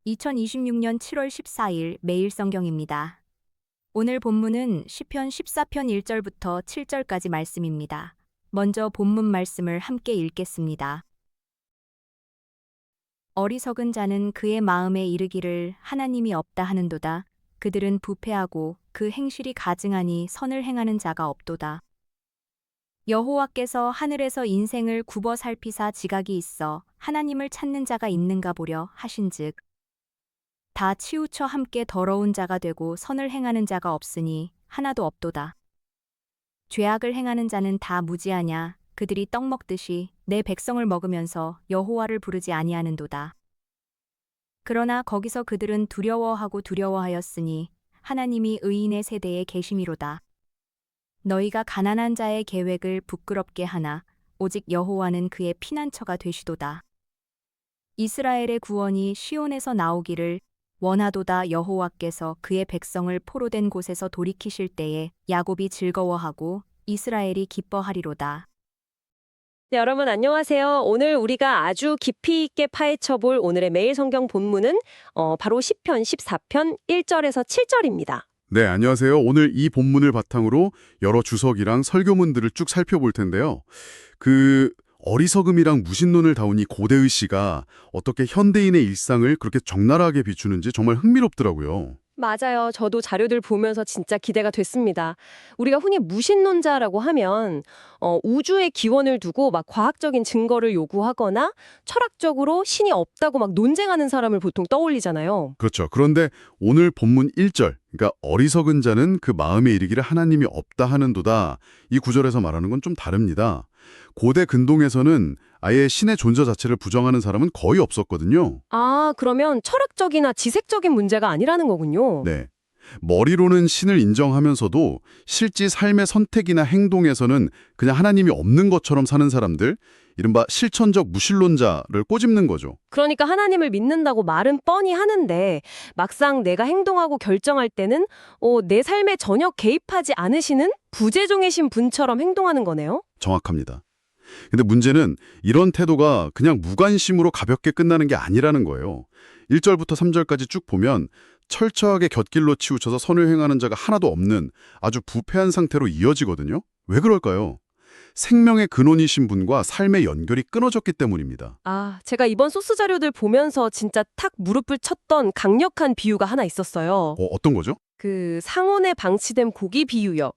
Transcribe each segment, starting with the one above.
2026년 7월 14일 매일 성경입니다. 오늘 본문은 시편 14편 1절부터 7절까지 말씀입니다. 먼저 본문 말씀을 함께 읽겠습니다. 어리석은 자는 그의 마음에 이르기를 하나님이 없다 하는도다. 그들은 부패하고 그 행실이 가증하니 선을 행하는 자가 없도다. 여호와께서 하늘에서 인생을 굽어 살피사 지각이 있어 하나님을 찾는 자가 있는가 보려 하신즉 다 치우쳐 함께 더러운 자가 되고 선을 행하는 자가 없으니 하나도 없도다. 죄악을 행하는 자는 다 무지하냐. 그들이 떡 먹듯이 내 백성을 먹으면서 여호와를 부르지 아니하는도다. 그러나 거기서 그들은 두려워하고 두려워하였으니 하나님이 의인의 세대에 계심이로다. 너희가 가난한 자의 계획을 부끄럽게 하나 오직 여호와는 그의 피난처가 되시도다. 이스라엘의 구원이 시온에서 나오기를 원하도다. 여호와께서 그의 백성을 포로된 곳에서 돌이키실 때에 야곱이 즐거워하고 이스라엘이 기뻐하리로다. 네, 여러분 안녕하세요. 오늘 우리가 아주 깊이 있게 파헤쳐볼 오늘의 매일 성경 본문은 바로 시편 14편 1절에서 7절입니다. 네, 안녕하세요. 오늘 이 본문을 바탕으로 여러 주석이랑 설교문들을 쭉 살펴볼 텐데요. 어리석음이랑 무신론을 다운 이 고대의 시가 어떻게 현대인의 일상을 그렇게 적나라하게 비추는지 정말 흥미롭더라고요. 맞아요. 저도 자료들 보면서 진짜 기대가 됐습니다. 우리가 흔히 무신론자라고 하면 우주의 기원을 두고 막 과학적인 증거를 요구하거나 철학적으로 신이 없다고 막 논쟁하는 사람을 보통 떠올리잖아요. 그렇죠. 그런데 오늘 본문 1절, 그러니까 어리석은 자는 그 마음에 이르기를 하나님이 없다 하는도다. 이 구절에서 말하는 건 좀 다릅니다. 고대 근동에서는 아예 신의 존재 자체를 부정하는 사람은 거의 없었거든요. 아, 그러면 철학적이나 지색적인 문제가 아니라는 거군요. 네. 머리로는 신을 인정하면서도 실제 삶의 선택이나 행동에서는 그냥 하나님이 없는 것처럼 사는 사람들, 이른바 실천적 무신론자를 꼬집는 거죠. 그러니까 하나님을 믿는다고 말은 뻔히 하는데 막상 내가 행동하고 결정할 때는 내 삶에 전혀 개입하지 않으시는 부재종이신 분처럼 행동하는 거네요. 정확합니다. 근데 문제는 이런 태도가 그냥 무관심으로 가볍게 끝나는 게 아니라는 거예요. 1절부터 3절까지 쭉 보면 철저하게 곁길로 치우쳐서 선을 행하는 자가 하나도 없는 아주 부패한 상태로 이어지거든요. 왜 그럴까요? 생명의 근원이신 분과 삶의 연결이 끊어졌기 때문입니다. 아, 제가 이번 소스 자료들 보면서 진짜 탁 무릎을 쳤던 강력한 비유가 하나 있었어요. 어떤 거죠? 그 상온에 방치된 고기 비유요.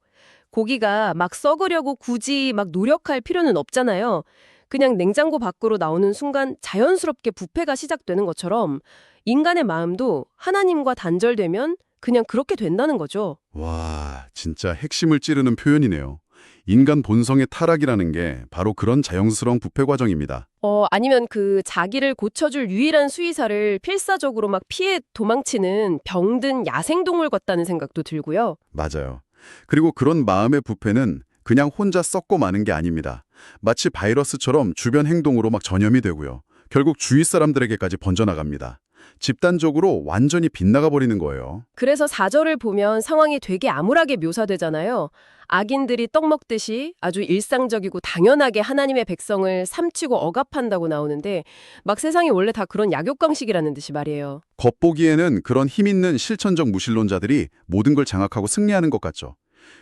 고기가 막 썩으려고 굳이 막 노력할 필요는 없잖아요. 그냥 냉장고 밖으로 나오는 순간 자연스럽게 부패가 시작되는 것처럼 인간의 마음도 하나님과 단절되면 그냥 그렇게 된다는 거죠. 와, 진짜 핵심을 찌르는 표현이네요. 인간 본성의 타락이라는 게 바로 그런 자연스러운 부패 과정입니다. 아니면 그 자기를 고쳐줄 유일한 수의사를 필사적으로 막 피해 도망치는 병든 야생동물 같다는 생각도 들고요. 맞아요. 그리고 그런 마음의 부패는 그냥 혼자 썩고 마는 게 아닙니다. 마치 바이러스처럼 주변 행동으로 막 전염이 되고요. 결국 주위 사람들에게까지 번져나갑니다. 집단적으로 완전히 빗나가 버리는 거예요. 그래서 4절을 보면 상황이 되게 암울하게 묘사되잖아요. 악인들이 떡 먹듯이 아주 일상적이고 당연하게 하나님의 백성을 삼치고 억압한다고 나오는데 막 세상이 원래 다 그런 약육강식이라는 듯이 말이에요. 겉보기에는 그런 힘있는 실천적 무신론자들이 모든 걸 장악하고 승리하는 것 같죠.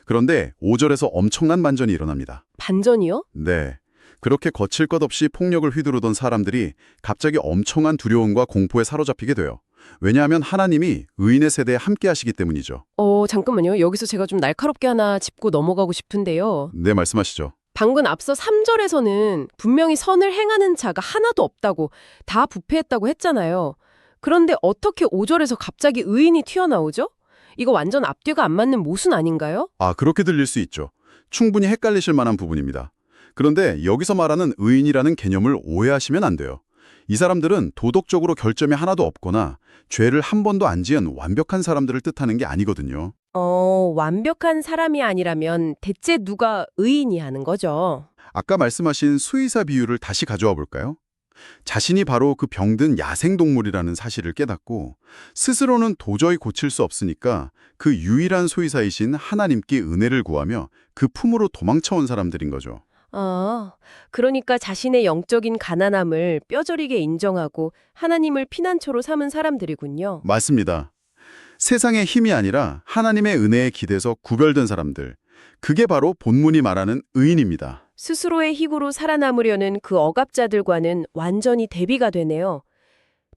그런데 5절에서 엄청난 반전이 일어납니다. 반전이요? 네. 그렇게 거칠 것 없이 폭력을 휘두르던 사람들이 갑자기 엄청난 두려움과 공포에 사로잡히게 돼요. 왜냐하면 하나님이 의인의 세대에 함께 하시기 때문이죠. 잠깐만요. 여기서 제가 좀 날카롭게 하나 짚고 넘어가고 싶은데요. 네, 말씀하시죠. 방금 앞서 3절에서는 분명히 선을 행하는 자가 하나도 없다고 다 부패했다고 했잖아요. 그런데 어떻게 5절에서 갑자기 의인이 튀어나오죠? 이거 완전 앞뒤가 안 맞는 모순 아닌가요? 아, 그렇게 들릴 수 있죠. 충분히 헷갈리실 만한 부분입니다. 그런데 여기서 말하는 의인이라는 개념을 오해하시면 안 돼요. 이 사람들은 도덕적으로 결점이 하나도 없거나 죄를 한 번도 안 지은 완벽한 사람들을 뜻하는 게 아니거든요. 완벽한 사람이 아니라면 대체 누가 의인이 하는 거죠? 아까 말씀하신 수의사 비유를 다시 가져와 볼까요? 자신이 바로 그 병든 야생동물이라는 사실을 깨닫고 스스로는 도저히 고칠 수 없으니까 그 유일한 수의사이신 하나님께 은혜를 구하며 그 품으로 도망쳐온 사람들인 거죠. 아, 그러니까 자신의 영적인 가난함을 뼈저리게 인정하고 하나님을 피난처로 삼은 사람들이군요. 맞습니다. 세상의 힘이 아니라 하나님의 은혜에 기대서 구별된 사람들. 그게 바로 본문이 말하는 의인입니다. 스스로의 힘으로 살아남으려는 그 억압자들과는 완전히 대비가 되네요.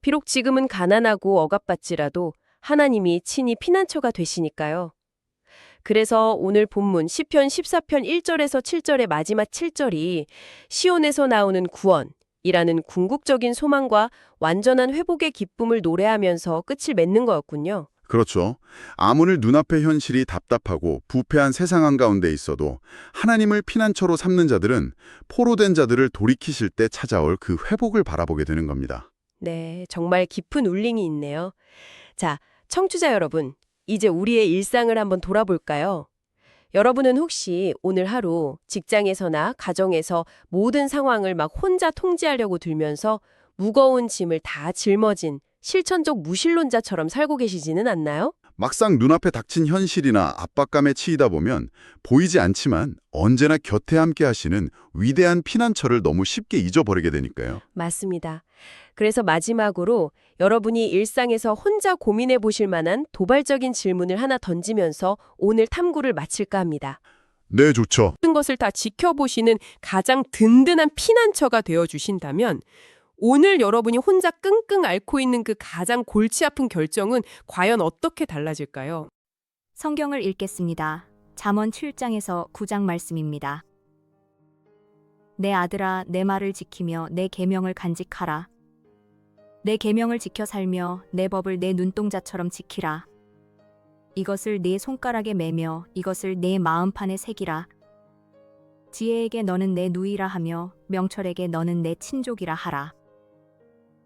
비록 지금은 가난하고 억압받지라도 하나님이 친히 피난처가 되시니까요. 그래서 오늘 본문 시편 14편 1절에서 7절의 마지막 7절이 시온에서 나오는 구원이라는 궁극적인 소망과 완전한 회복의 기쁨을 노래하면서 끝을 맺는 거였군요. 그렇죠. 아무리 눈앞의 현실이 답답하고 부패한 세상 한가운데 있어도 하나님을 피난처로 삼는 자들은 포로된 자들을 돌이키실 때 찾아올 그 회복을 바라보게 되는 겁니다. 네, 정말 깊은 울림이 있네요. 자, 청취자 여러분, 이제 우리의 일상을 한번 돌아볼까요? 여러분은 혹시 오늘 하루 직장에서나 가정에서 모든 상황을 막 혼자 통제하려고 들면서 무거운 짐을 다 짊어진 실천적 무신론자처럼 살고 계시지는 않나요? 막상 눈앞에 닥친 현실이나 압박감에 치이다 보면 보이지 않지만 언제나 곁에 함께 하시는 위대한 피난처를 너무 쉽게 잊어버리게 되니까요. 맞습니다. 그래서 마지막으로 여러분이 일상에서 혼자 고민해 보실 만한 도발적인 질문을 하나 던지면서 오늘 탐구를 마칠까 합니다. 네, 좋죠. 모든 것을 다 지켜보시는 가장 든든한 피난처가 되어주신다면 오늘 여러분이 혼자 끙끙 앓고 있는 그 가장 골치 아픈 결정은 과연 어떻게 달라질까요? 성경을 읽겠습니다. 잠언 7장에서 9장 말씀입니다. 내 아들아, 내 말을 지키며 내 계명을 간직하라. 내 계명을 지켜 살며 내 법을 내 눈동자처럼 지키라. 이것을 네 손가락에 매며 이것을 네 마음판에 새기라. 지혜에게 너는 내 누이라 하며 명철에게 너는 내 친족이라 하라.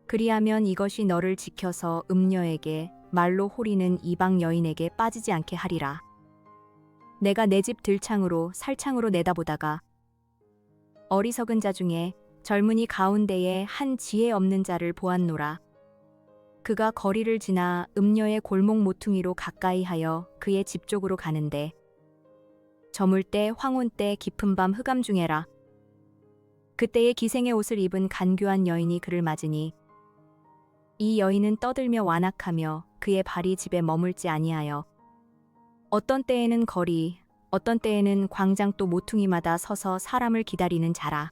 그리하면 이것이 너를 지켜서 음녀에게 말로 호리는 이방 여인에게 빠지지 않게 하리라. 내가 내 집 들창으로 살창으로 내다보다가 어리석은 자 중에 젊은이 가운데에 한 지혜 없는 자를 보았노라. 그가 거리를 지나 음녀의 골목 모퉁이로 가까이 하여 그의 집 쪽으로 가는데 저물 때 황혼 때 깊은 밤 흑암 중에라. 그때에 기생의 옷을 입은 간교한 여인이 그를 맞으니 이 여인은 떠들며 완악하며 그의 발이 집에 머물지 아니하여 어떤 때에는 거리 어떤 때에는 광장 또 모퉁이마다 서서 사람을 기다리는 자라.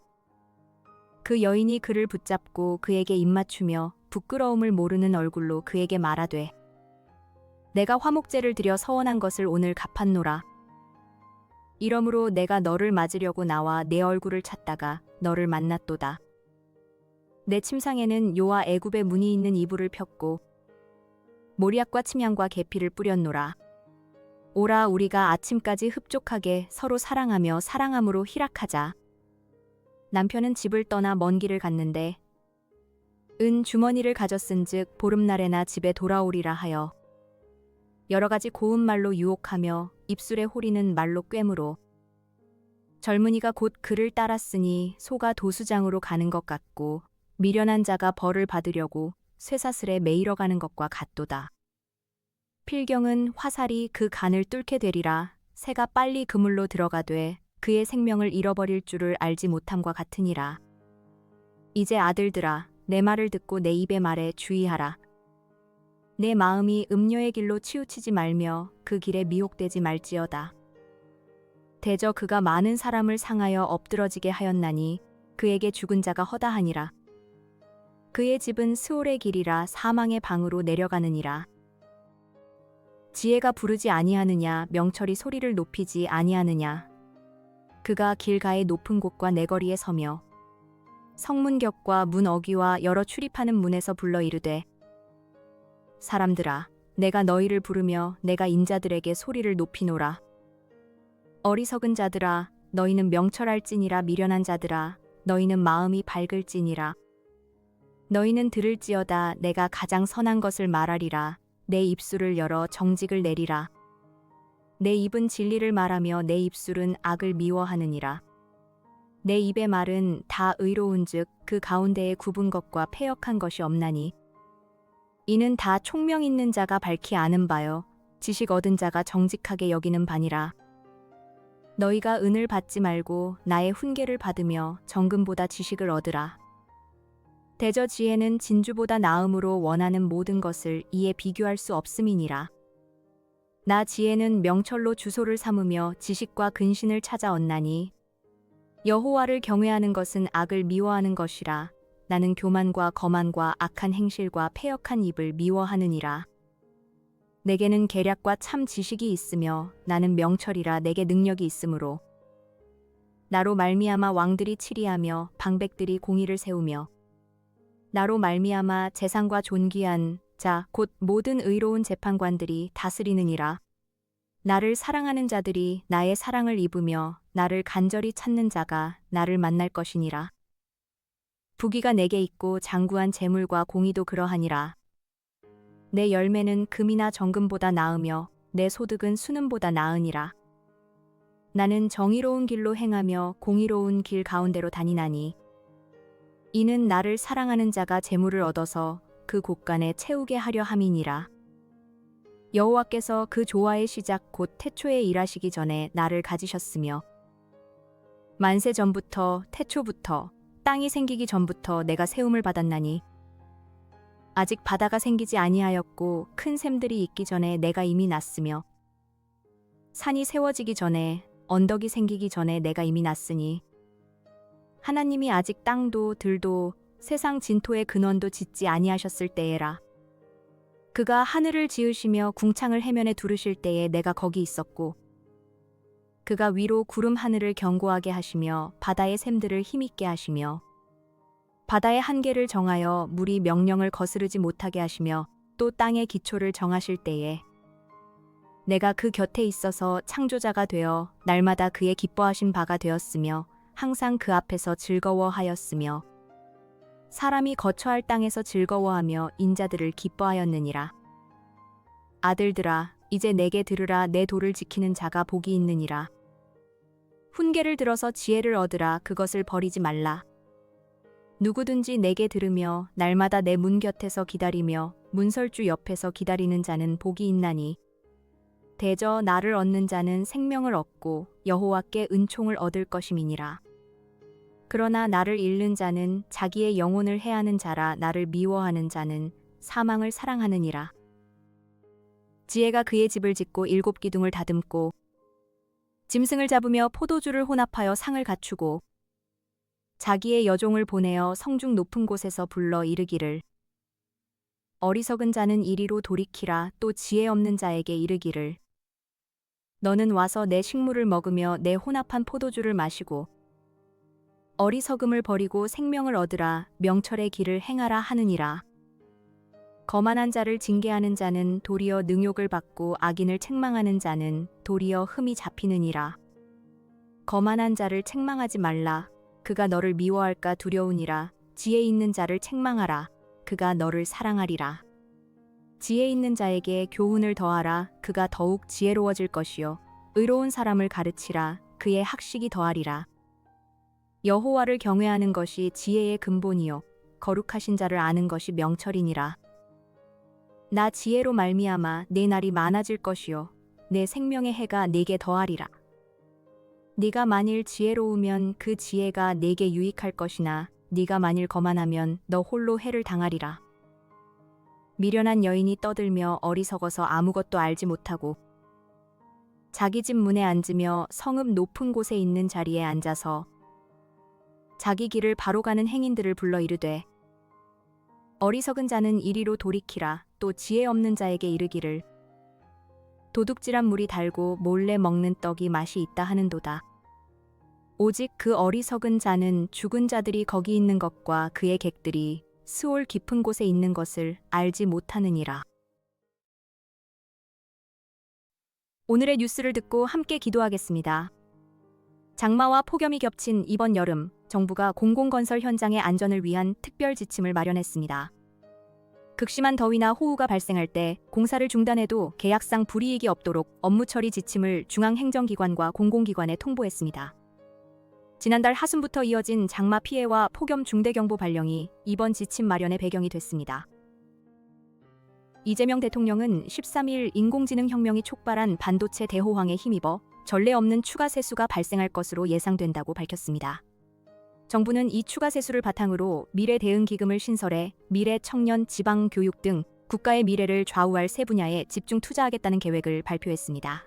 그 여인이 그를 붙잡고 그에게 입맞추며 부끄러움을 모르는 얼굴로 그에게 말하되 내가 화목제를 드려 서원한 것을 오늘 갚았노라. 이러므로 내가 너를 맞으려고 나와 내 얼굴을 찾다가 너를 만났도다. 내 침상에는 요와 애굽의 문이 있는 이불을 폈고 모리앗과 침향과 계피를 뿌렸노라. 오라 우리가 아침까지 흡족하게 서로 사랑하며 사랑함으로 희락하자. 남편은 집을 떠나 먼 길을 갔는데 은 주머니를 가졌은즉 보름날에나 집에 돌아오리라 하여 여러 가지 고운 말로 유혹하며 입술에 호리는 말로 꿰므로 젊은이가 곧 그를 따랐으니 소가 도수장으로 가는 것 같고 미련한 자가 벌을 받으려고 쇠사슬에 매이러 가는 것과 같도다. 필경은 화살이 그 간을 뚫게 되리라. 새가 빨리 그물로 들어가되 그의 생명을 잃어버릴 줄을 알지 못함과 같으니라. 이제 아들들아, 내 말을 듣고 내 입의 말에 주의하라. 내 마음이 음녀의 길로 치우치지 말며 그 길에 미혹되지 말지어다. 대저 그가 많은 사람을 상하여 엎드러지게 하였나니 그에게 죽은 자가 허다하니라. 그의 집은 스올의 길이라 사망의 방으로 내려가느니라. 지혜가 부르지 아니하느냐, 명철이 소리를 높이지 아니하느냐. 그가 길가의 높은 곳과 내거리에 서며 성문격과 문 어귀와 여러 출입하는 문에서 불러 이르되 사람들아, 내가 너희를 부르며 내가 인자들에게 소리를 높이노라. 어리석은 자들아, 너희는 명철할지니라. 미련한 자들아, 너희는 마음이 밝을지니라. 너희는 들을지어다. 내가 가장 선한 것을 말하리라. 내 입술을 열어 정직을 내리라. 내 입은 진리를 말하며 내 입술은 악을 미워하느니라. 내 입의 말은 다 의로운즉 그 가운데에 굽은 것과 패역한 것이 없나니 이는 다 총명 있는 자가 밝히 아는 바요 지식 얻은 자가 정직하게 여기는 바니라. 너희가 은을 받지 말고 나의 훈계를 받으며 정금보다 지식을 얻으라. 대저 지혜는 진주보다 나음으로 원하는 모든 것을 이에 비교할 수 없음이니라. 나 지혜는 명철로 주소를 삼으며 지식과 근신을 찾아 얻나니 여호와를 경외하는 것은 악을 미워하는 것이라. 나는 교만과 거만과 악한 행실과 패역한 입을 미워하느니라. 내게는 계략과 참 지식이 있으며 나는 명철이라 내게 능력이 있으므로 나로 말미암아 왕들이 치리하며 방백들이 공의를 세우며 나로 말미암아 재상과 존귀한 자 곧 모든 의로운 재판관들이 다스리느니라. 나를 사랑하는 자들이 나의 사랑을 입으며 나를 간절히 찾는 자가 나를 만날 것이니라. 부귀가 내게 있고 장구한 재물과 공의도 그러하니라. 내 열매는 금이나 정금보다 나으며 내 소득은 수는보다 나으니라. 나는 정의로운 길로 행하며 공의로운 길 가운데로 다니나니 이는 나를 사랑하는 자가 재물을 얻어서 그 곳간에 채우게 하려 함이니라. 여호와께서 그 조화의 시작 곧 태초에 일하시기 전에 나를 가지셨으며 만세 전부터 태초부터 땅이 생기기 전부터 내가 세움을 받았나니 아직 바다가 생기지 아니하였고 큰 샘들이 있기 전에 내가 이미 났으며 산이 세워지기 전에 언덕이 생기기 전에 내가 이미 났으니 하나님이 아직 땅도 들도 세상 진토의 근원도 짓지 아니하셨을 때에라. 그가 하늘을 지으시며 궁창을 해면에 두르실 때에 내가 거기 있었고 그가 위로 구름 하늘을 견고하게 하시며 바다의 샘들을 힘있게 하시며 바다의 한계를 정하여 물이 명령을 거스르지 못하게 하시며 또 땅의 기초를 정하실 때에 내가 그 곁에 있어서 창조자가 되어 날마다 그의 기뻐하신 바가 되었으며 항상 그 앞에서 즐거워하였으며 사람이 거처할 땅에서 즐거워하며 인자들을 기뻐하였느니라. 아들들아 이제 내게 들으라. 내 도를 지키는 자가 복이 있느니라. 훈계를 들어서 지혜를 얻으라. 그것을 버리지 말라. 누구든지 내게 들으며 날마다 내 문 곁에서 기다리며 문설주 옆에서 기다리는 자는 복이 있나니 대저 나를 얻는 자는 생명을 얻고 여호와께 은총을 얻을 것임이니라. 그러나 나를 잃는 자는 자기의 영혼을 해하는 자라. 나를 미워하는 자는 사망을 사랑하느니라. 지혜가 그의 집을 짓고 7 기둥을 다듬고 짐승을 잡으며 포도주를 혼합하여 상을 갖추고 자기의 여종을 보내어 성중 높은 곳에서 불러 이르기를 어리석은 자는 이리로 돌이키라. 또 지혜 없는 자에게 이르기를 너는 와서 내 식물을 먹으며 내 혼합한 포도주를 마시고 어리석음을 버리고 생명을 얻으라. 명철의 길을 행하라 하느니라. 거만한 자를 징계하는 자는 도리어 능욕을 받고 악인을 책망하는 자는 도리어 흠이 잡히느니라. 거만한 자를 책망하지 말라. 그가 너를 미워할까 두려우니라. 지혜 있는 자를 책망하라. 그가 너를 사랑하리라. 지혜 있는 자에게 교훈을 더하라. 그가 더욱 지혜로워질 것이요 의로운 사람을 가르치라. 그의 학식이 더하리라. 여호와를 경외하는 것이 지혜의 근본이요 거룩하신 자를 아는 것이 명철이니라. 나 지혜로 말미암아 내 날이 많아질 것이요 내 생명의 해가 내게 더하리라. 네가 만일 지혜로우면 그 지혜가 내게 유익할 것이나 네가 만일 거만하면 너 홀로 해를 당하리라. 미련한 여인이 떠들며 어리석어서 아무것도 알지 못하고 자기 집 문에 앉으며 성읍 높은 곳에 있는 자리에 앉아서 자기 길을 바로 가는 행인들을 불러 이르되 어리석은 자는 이리로 돌이키라. 또 지혜 없는 자에게 이르기를 도둑질한 물이 달고 몰래 먹는 떡이 맛이 있다 하는도다. 오직 그 어리석은 자는 죽은 자들이 거기 있는 것과 그의 객들이 스올 깊은 곳에 있는 것을 알지 못하느니라. 오늘의 뉴스를 듣고 함께 기도하겠습니다. 장마와 폭염이 겹친 이번 여름, 정부가 공공건설 현장의 안전을 위한 특별 지침을 마련했습니다. 극심한 더위나 호우가 발생할 때 공사를 중단해도 계약상 불이익이 없도록 업무 처리 지침을 중앙행정기관과 공공기관에 통보했습니다. 지난달 하순부터 이어진 장마 피해와 폭염 중대경보 발령이 이번 지침 마련의 배경이 됐습니다. 이재명 대통령은 13일 인공지능 혁명이 촉발한 반도체 대호황에 힘입어 전례 없는 추가 세수가 발생할 것으로 예상된다고 밝혔습니다. 정부는 이 추가 세수를 바탕으로 미래 대응 기금을 신설해 미래 청년 지방 교육 등 국가의 미래를 좌우할 세 분야에 집중 투자하겠다는 계획을 발표했습니다.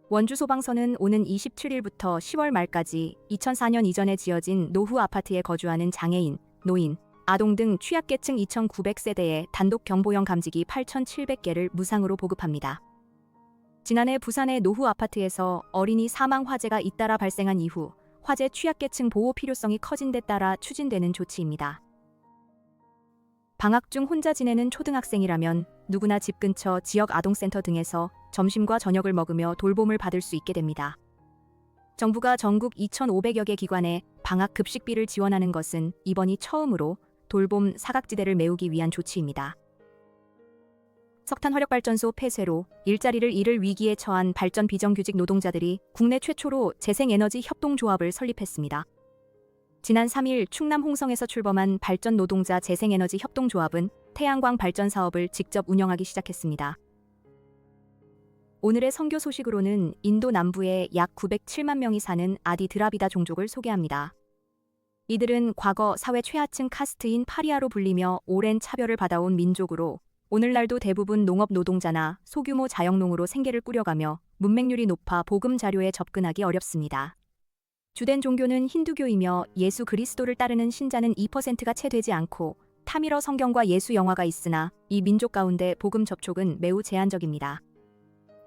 원주 소방서는 오는 27일부터 10월 말까지 2004년 이전에 지어진 노후 아파트에 거주하는 장애인, 노인, 아동 등 취약계층 2,900세대에 단독 경보형 감지기 8,700개를 무상으로 보급합니다. 지난해 부산의 노후 아파트에서 어린이 사망 화재가 잇따라 발생한 이후 화재 취약계층 보호 필요성이 커진 데 따라 추진되는 조치입니다. 방학 중 혼자 지내는 초등학생이라면 누구나 집 근처 지역 아동센터 등에서 점심과 저녁을 먹으며 돌봄을 받을 수 있게 됩니다. 정부가 전국 2,500여 개 기관에 방학 급식비를 지원하는 것은 이번이 처음으로 돌봄 사각지대를 메우기 위한 조치입니다. 석탄 화력발전소 폐쇄로 일자리를 잃을 위기에 처한 발전 비정규직 노동자들이 국내 최초로 재생에너지 협동조합을 설립했습니다. 지난 3일 충남 홍성에서 출범한 발전 노동자 재생에너지 협동조합은 태양광 발전 사업을 직접 운영하기 시작했습니다. 오늘의 선교 소식으로는 인도 남부에 약 907만 명이 사는 아디 드라비다 종족을 소개합니다. 이들은 과거 사회 최하층 카스트인 파리아로 불리며 오랜 차별을 받아온 민족으로 오늘날도 대부분 농업 노동자나 소규모 자영농으로 생계를 꾸려가며 문맹률이 높아 복음 자료에 접근하기 어렵습니다. 주된 종교는 힌두교이며 예수 그리스도를 따르는 신자는 2%가 채 되지 않고 타밀어 성경과 예수 영화가 있으나 이 민족 가운데 복음 접촉은 매우 제한적입니다.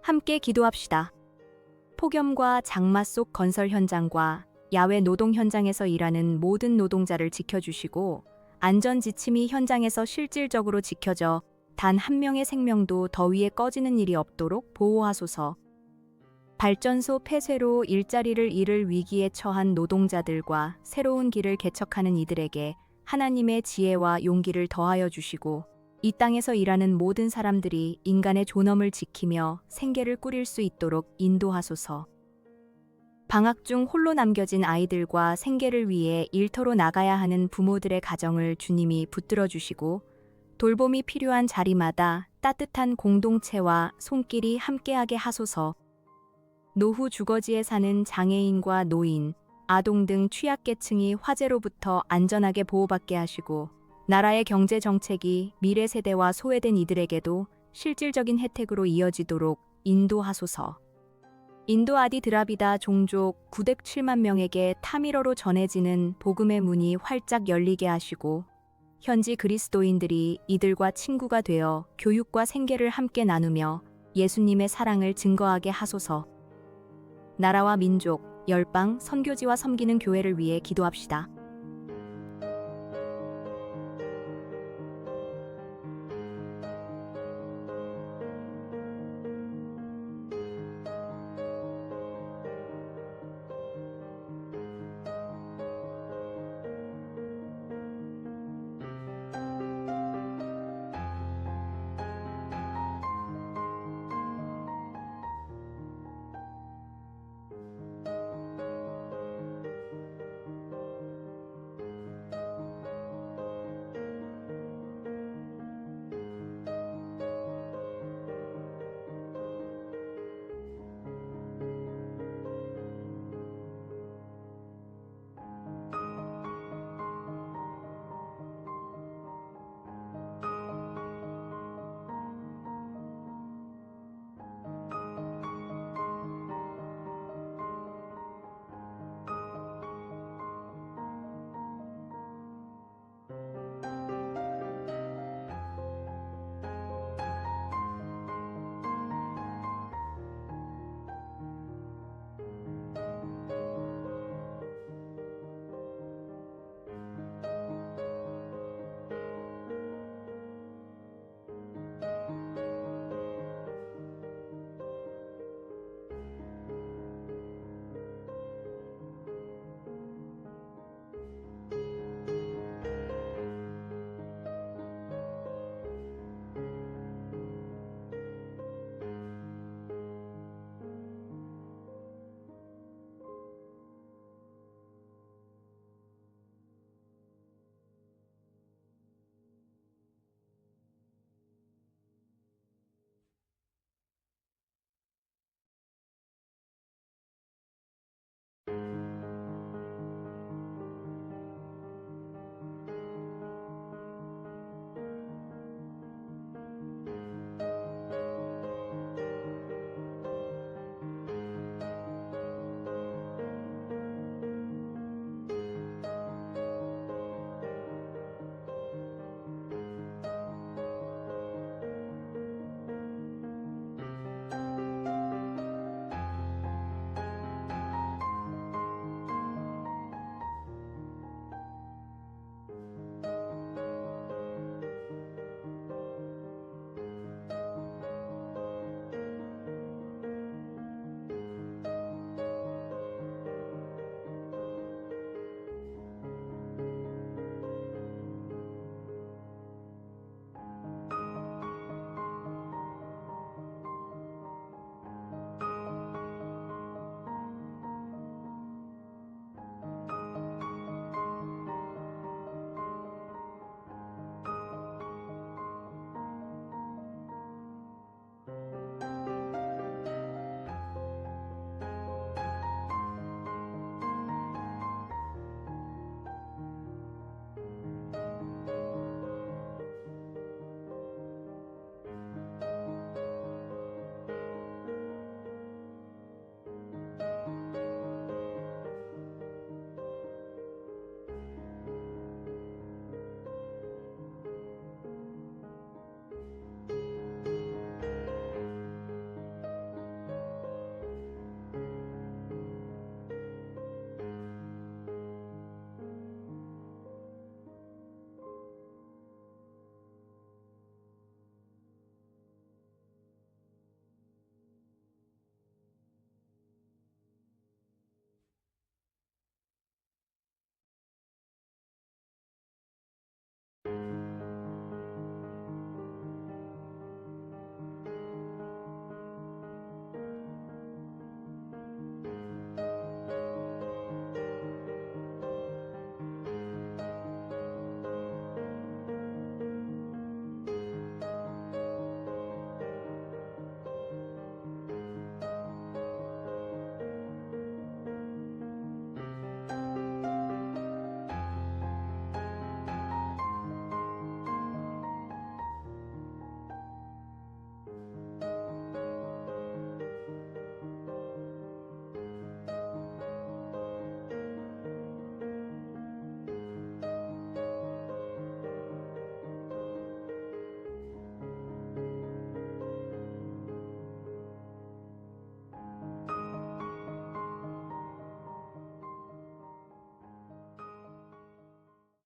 함께 기도합시다. 폭염과 장마 속 건설 현장과 야외 노동 현장에서 일하는 모든 노동자를 지켜주시고 안전 지침이 현장에서 실질적으로 지켜져 단 한 명의 생명도 더위에 꺼지는 일이 없도록 보호하소서. 발전소 폐쇄로 일자리를 잃을 위기에 처한 노동자들과 새로운 길을 개척하는 이들에게 하나님의 지혜와 용기를 더하여 주시고 이 땅에서 일하는 모든 사람들이 인간의 존엄을 지키며 생계를 꾸릴 수 있도록 인도하소서. 방학 중 홀로 남겨진 아이들과 생계를 위해 일터로 나가야 하는 부모들의 가정을 주님이 붙들어 주시고 돌봄이 필요한 자리마다 따뜻한 공동체와 손길이 함께하게 하소서. 노후 주거지에 사는 장애인과 노인, 아동 등 취약계층이 화재로부터 안전하게 보호받게 하시고 나라의 경제 정책이 미래 세대와 소외된 이들에게도 실질적인 혜택으로 이어지도록 인도하소서. 인도 아디 드라비다 종족 907만 명에게 타밀어로 전해지는 복음의 문이 활짝 열리게 하시고 현지 그리스도인들이 이들과 친구가 되어 교육과 생계를 함께 나누며 예수님의 사랑을 증거하게 하소서. 나라와 민족, 열방, 선교지와 섬기는 교회를 위해 기도합시다.